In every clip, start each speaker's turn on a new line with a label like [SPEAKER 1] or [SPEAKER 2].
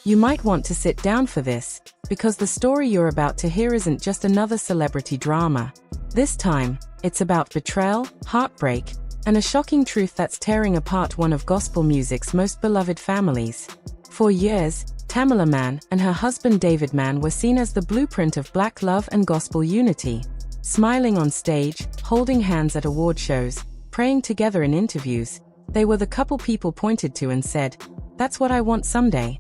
[SPEAKER 1] You might want to sit down for this, because the story you're about to hear isn't just another celebrity drama. This time, it's about betrayal, heartbreak, and a shocking truth that's tearing apart one of gospel music's most beloved families. For years, Tamela Mann and her husband David Mann were seen as the blueprint of Black love and gospel unity. Smiling on stage, holding hands at award shows, praying together in interviews, they were the couple people pointed to and said, "That's what I want someday."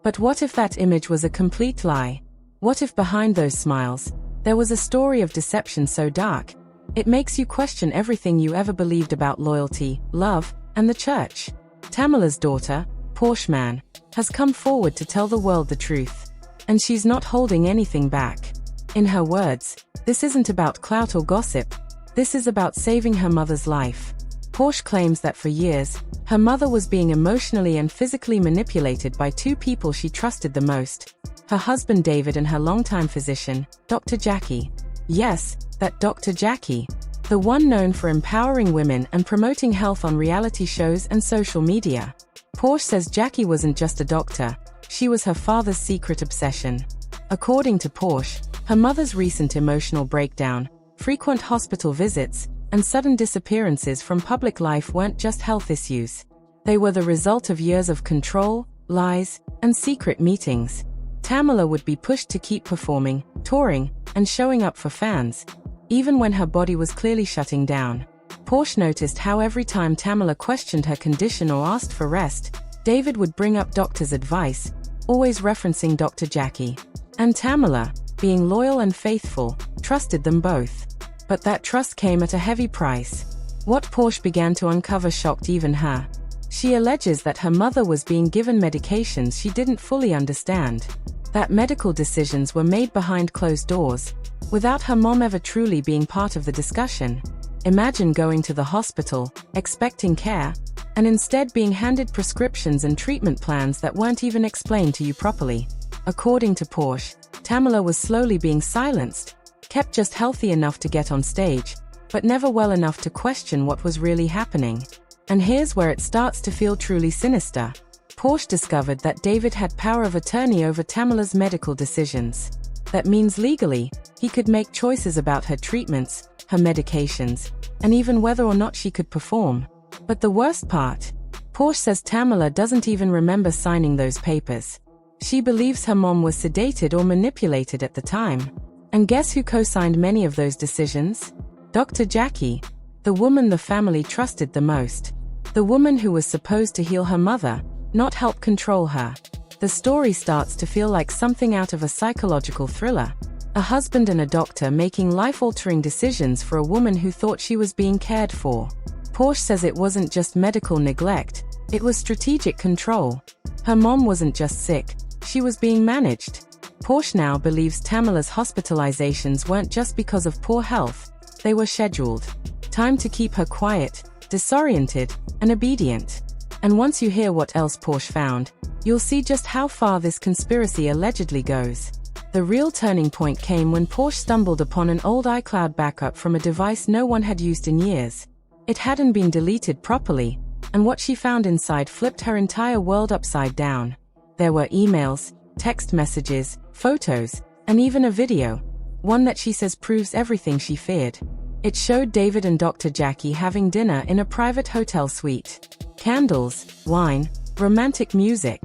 [SPEAKER 1] But what if that image was a complete lie? What if behind those smiles, there was a story of deception so dark, it makes you question everything you ever believed about loyalty, love, and the church? Tamela's daughter, Tamela Mann, has come forward to tell the world the truth. And she's not holding anything back. In her words, this isn't about clout or gossip. This is about saving her mother's life. Tamela claims that for years, her mother was being emotionally and physically manipulated by two people she trusted the most: her husband David and her longtime physician, Dr. Jackie. Yes, that Dr. Jackie. The one known for empowering women and promoting health on reality shows and social media. Tamela says Jackie wasn't just a doctor, she was her father's secret obsession. According to Tamela, her mother's recent emotional breakdown, frequent hospital visits, and sudden disappearances from public life weren't just health issues. They were the result of years of control, lies, and secret meetings. Tamela would be pushed to keep performing, touring, and showing up for fans, even when her body was clearly shutting down. Tamela noticed how every time Tamela questioned her condition or asked for rest, David would bring up doctor's advice, always referencing Dr. Jackie. And Tamela, being loyal and faithful, trusted them both. But that trust came at a heavy price. What Tamela began to uncover shocked even her. She alleges that her mother was being given medications she didn't fully understand. That medical decisions were made behind closed doors, without her mom ever truly being part of the discussion. Imagine going to the hospital, expecting care, and instead being handed prescriptions and treatment plans that weren't even explained to you properly. According to Tamela was slowly being silenced, kept just healthy enough to get on stage, but never well enough to question what was really happening. And here's where it starts to feel truly sinister. Tamela discovered that David had power of attorney over Tamela's medical decisions. That means legally, he could make choices about her treatments, her medications, and even whether or not she could perform. But the worst part? Tamela says Tamela doesn't even remember signing those papers. She believes her mom was sedated or manipulated at the time. And guess who co-signed many of those decisions? Dr. Jackie, the woman the family trusted the most. The woman who was supposed to heal her mother, not help control her. The story starts to feel like something out of a psychological thriller. A husband and a doctor making life-altering decisions for a woman who thought she was being cared for. Tamela says it wasn't just medical neglect, it was strategic control. Her mom wasn't just sick, she was being managed. Tamela now believes Tamela's hospitalizations weren't just because of poor health, they were scheduled. Time to keep her quiet, disoriented, and obedient. And once you hear what else Tamela found, you'll see just how far this conspiracy allegedly goes. The real turning point came when Tamela stumbled upon an old iCloud backup from a device no one had used in years. It hadn't been deleted properly, and what she found inside flipped her entire world upside down. There were emails, text messages, photos, and even a video, one that she says proves everything she feared. It showed David and Dr. Jackie having dinner in a private hotel suite. Candles, wine, romantic music.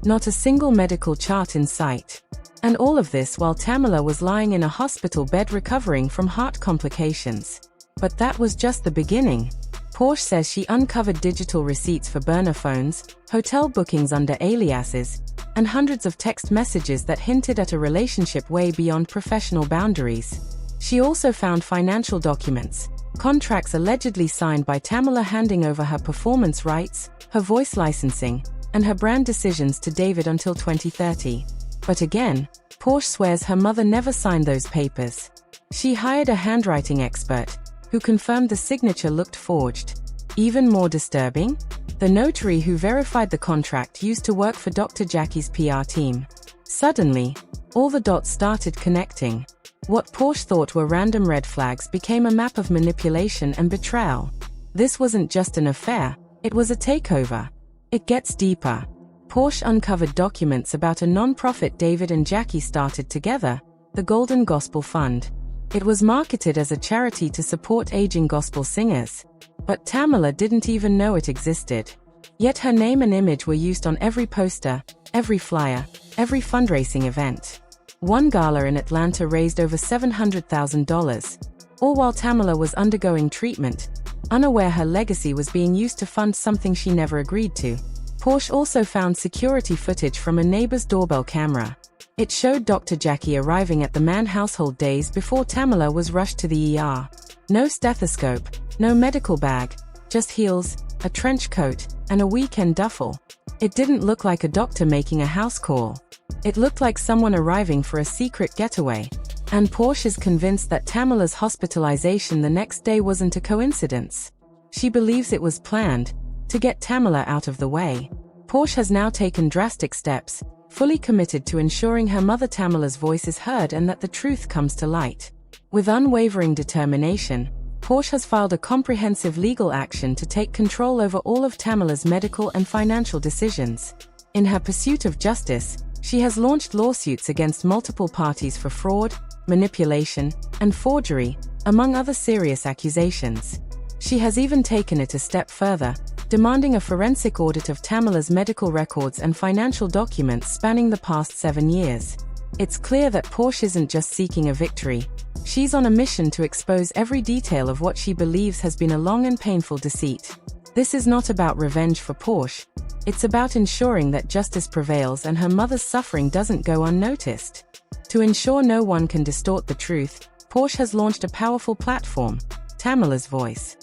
[SPEAKER 1] Not a single medical chart in sight. And all of this while Tamela was lying in a hospital bed recovering from heart complications. But that was just the beginning. Tamela says she uncovered digital receipts for burner phones, hotel bookings under aliases, and hundreds of text messages that hinted at a relationship way beyond professional boundaries. She also found financial documents, contracts allegedly signed by Tamela handing over her performance rights, her voice licensing, and her brand decisions to David until 2030. But again, Tamela swears her mother never signed those papers. She hired a handwriting expert, who confirmed the signature looked forged. Even more disturbing? The notary who verified the contract used to work for Dr. Jackie's PR team. Suddenly, all the dots started connecting. What Tamela thought were random red flags became a map of manipulation and betrayal. This wasn't just an affair, it was a takeover. It gets deeper. Porsche uncovered documents about a non-profit David and Jackie started together, the Golden Gospel Fund. It was marketed as a charity to support aging gospel singers. But Tamela didn't even know it existed. Yet her name and image were used on every poster, every flyer, every fundraising event. One gala in Atlanta raised over $700,000, all while Tamela was undergoing treatment, unaware her legacy was being used to fund something she never agreed to. Porsche also found security footage from a neighbor's doorbell camera. It showed Dr. Jackie arriving at the Mann household days before Tamela was rushed to the ER. No stethoscope, no medical bag, just heels, a trench coat, and a weekend duffel. It didn't look like a doctor making a house call. It looked like someone arriving for a secret getaway. And Porsche is convinced that Tamela's hospitalization the next day wasn't a coincidence. She believes it was planned, to get Tamela out of the way. Porsche has now taken drastic steps, fully committed to ensuring her mother Tamela's voice is heard and that the truth comes to light. With unwavering determination, Porsche has filed a comprehensive legal action to take control over all of Tamela's medical and financial decisions. In her pursuit of justice, she has launched lawsuits against multiple parties for fraud, manipulation, and forgery, among other serious accusations. She has even taken it a step further, demanding a forensic audit of Tamela's medical records and financial documents spanning the past 7 years. It's clear that Porsche isn't just seeking a victory. She's on a mission to expose every detail of what she believes has been a long and painful deceit. This is not about revenge for Porsche. It's about ensuring that justice prevails and her mother's suffering doesn't go unnoticed. To ensure no one can distort the truth, Porsche has launched a powerful platform, Tamela's Voice.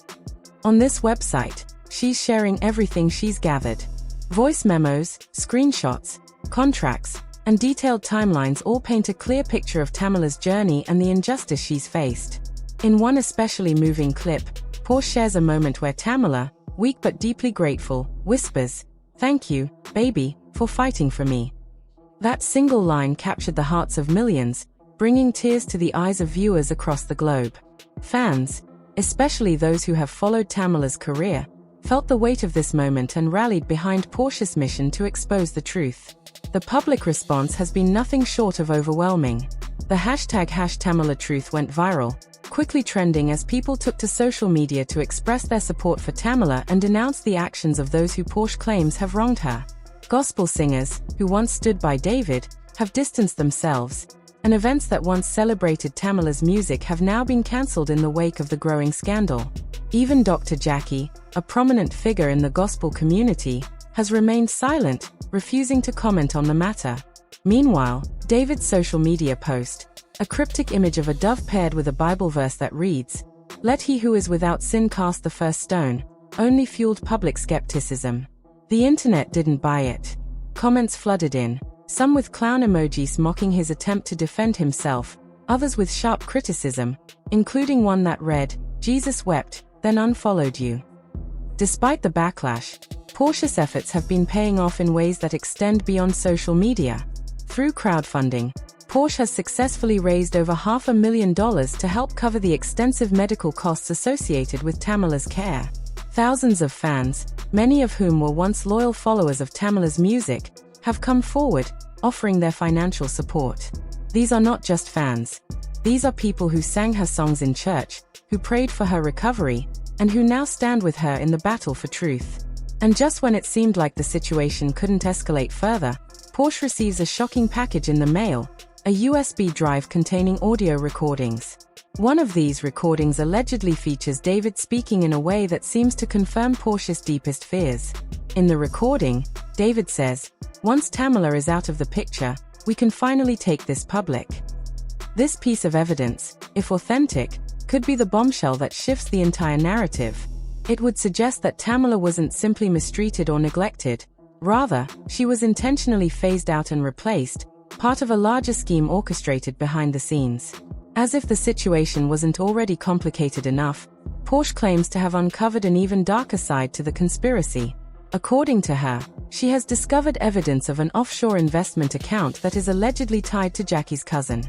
[SPEAKER 1] On this website, she's sharing everything she's gathered. Voice memos, screenshots, contracts, and detailed timelines all paint a clear picture of Tamela's journey and the injustice she's faced. In one especially moving clip, Porsche shares a moment where Tamela, weak but deeply grateful, whispers, "Thank you, baby, for fighting for me." That single line captured the hearts of millions, bringing tears to the eyes of viewers across the globe. Fans, especially those who have followed Tamela's career, felt the weight of this moment and rallied behind Porsche's mission to expose the truth. The public response has been nothing short of overwhelming. The hashtag #TamelaTruth went viral, quickly trending as people took to social media to express their support for Tamela and denounce the actions of those who Porsche claims have wronged her. Gospel singers, who once stood by David, have distanced themselves, and events that once celebrated Tamela's music have now been cancelled in the wake of the growing scandal. Even Dr. Jackie, a prominent figure in the gospel community, has remained silent, refusing to comment on the matter. Meanwhile, David's social media post, a cryptic image of a dove paired with a Bible verse that reads, "Let he who is without sin cast the first stone," only fueled public skepticism. The internet didn't buy it. Comments flooded in, some with clown emojis mocking his attempt to defend himself, others with sharp criticism, including one that read, "Jesus wept, then unfollowed you." Despite the backlash, Porsche's efforts have been paying off in ways that extend beyond social media. Through crowdfunding, Porsche has successfully raised over $500,000 to help cover the extensive medical costs associated with Tamela's care. Thousands of fans, many of whom were once loyal followers of Tamela's music, have come forward, offering their financial support. These are not just fans. These are people who sang her songs in church, who prayed for her recovery, and who now stand with her in the battle for truth. And just when it seemed like the situation couldn't escalate further, Porsche receives a shocking package in the mail, a USB drive containing audio recordings. One of these recordings allegedly features David speaking in a way that seems to confirm Porsche's deepest fears. In the recording, David says, "Once Tamela is out of the picture, we can finally take this public." This piece of evidence, if authentic, could be the bombshell that shifts the entire narrative. It would suggest that Tamela wasn't simply mistreated or neglected. Rather, she was intentionally phased out and replaced, part of a larger scheme orchestrated behind the scenes. As if the situation wasn't already complicated enough, Porsche claims to have uncovered an even darker side to the conspiracy. According to her, she has discovered evidence of an offshore investment account that is allegedly tied to Jackie's cousin.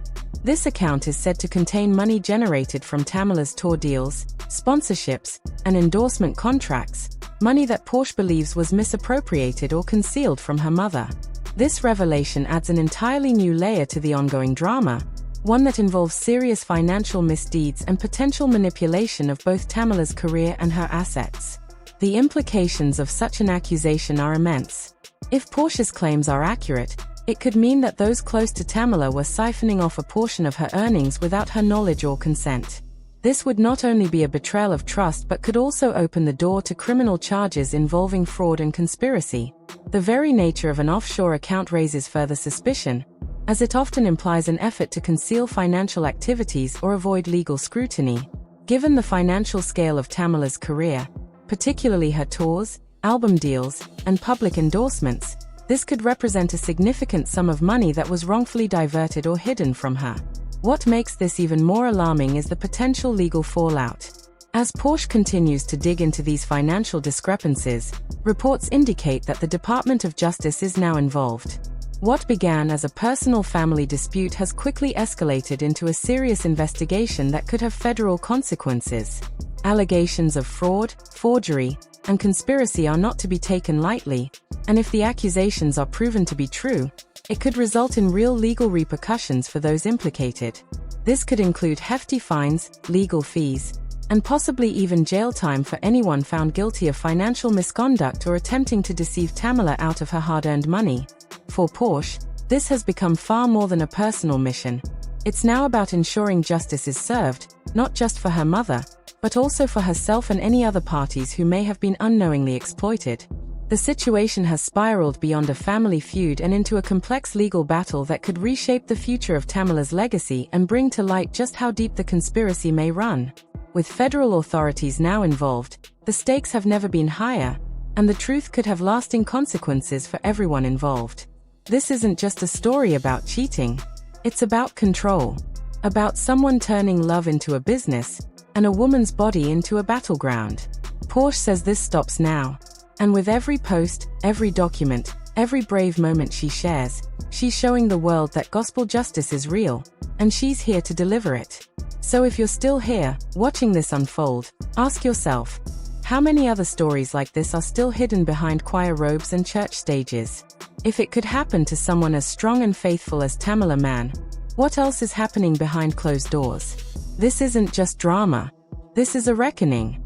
[SPEAKER 1] This account is said to contain money generated from Tamela's tour deals, sponsorships, and endorsement contracts, money that Porsche believes was misappropriated or concealed from her mother. This revelation adds an entirely new layer to the ongoing drama, one that involves serious financial misdeeds and potential manipulation of both Tamela's career and her assets. The implications of such an accusation are immense. If Porsche's claims are accurate, it could mean that those close to Tamela were siphoning off a portion of her earnings without her knowledge or consent. This would not only be a betrayal of trust but could also open the door to criminal charges involving fraud and conspiracy. The very nature of an offshore account raises further suspicion, as it often implies an effort to conceal financial activities or avoid legal scrutiny. Given the financial scale of Tamela's career, particularly her tours, album deals, and public endorsements, this could represent a significant sum of money that was wrongfully diverted or hidden from her. What makes this even more alarming is the potential legal fallout. As Porsche continues to dig into these financial discrepancies, reports indicate that the Department of Justice is now involved. What began as a personal family dispute has quickly escalated into a serious investigation that could have federal consequences. Allegations of fraud, forgery, and conspiracy are not to be taken lightly, and if the accusations are proven to be true, it could result in real legal repercussions for those implicated. This could include hefty fines, legal fees, and possibly even jail time for anyone found guilty of financial misconduct or attempting to deceive Tamela out of her hard-earned money. For Porsche, this has become far more than a personal mission. It's now about ensuring justice is served, not just for her mother, but also for herself and any other parties who may have been unknowingly exploited. The situation has spiraled beyond a family feud and into a complex legal battle that could reshape the future of Tamela's legacy and bring to light just how deep the conspiracy may run. With federal authorities now involved, the stakes have never been higher, and the truth could have lasting consequences for everyone involved. This isn't just a story about cheating. It's about control. About someone turning love into a business, and a woman's body into a battleground. Porsche says this stops now. And with every post, every document, every brave moment she shares, she's showing the world that gospel justice is real, and she's here to deliver it. So if you're still here, watching this unfold, ask yourself, how many other stories like this are still hidden behind choir robes and church stages? If it could happen to someone as strong and faithful as Tamela Mann, what else is happening behind closed doors? This isn't just drama. This is a reckoning.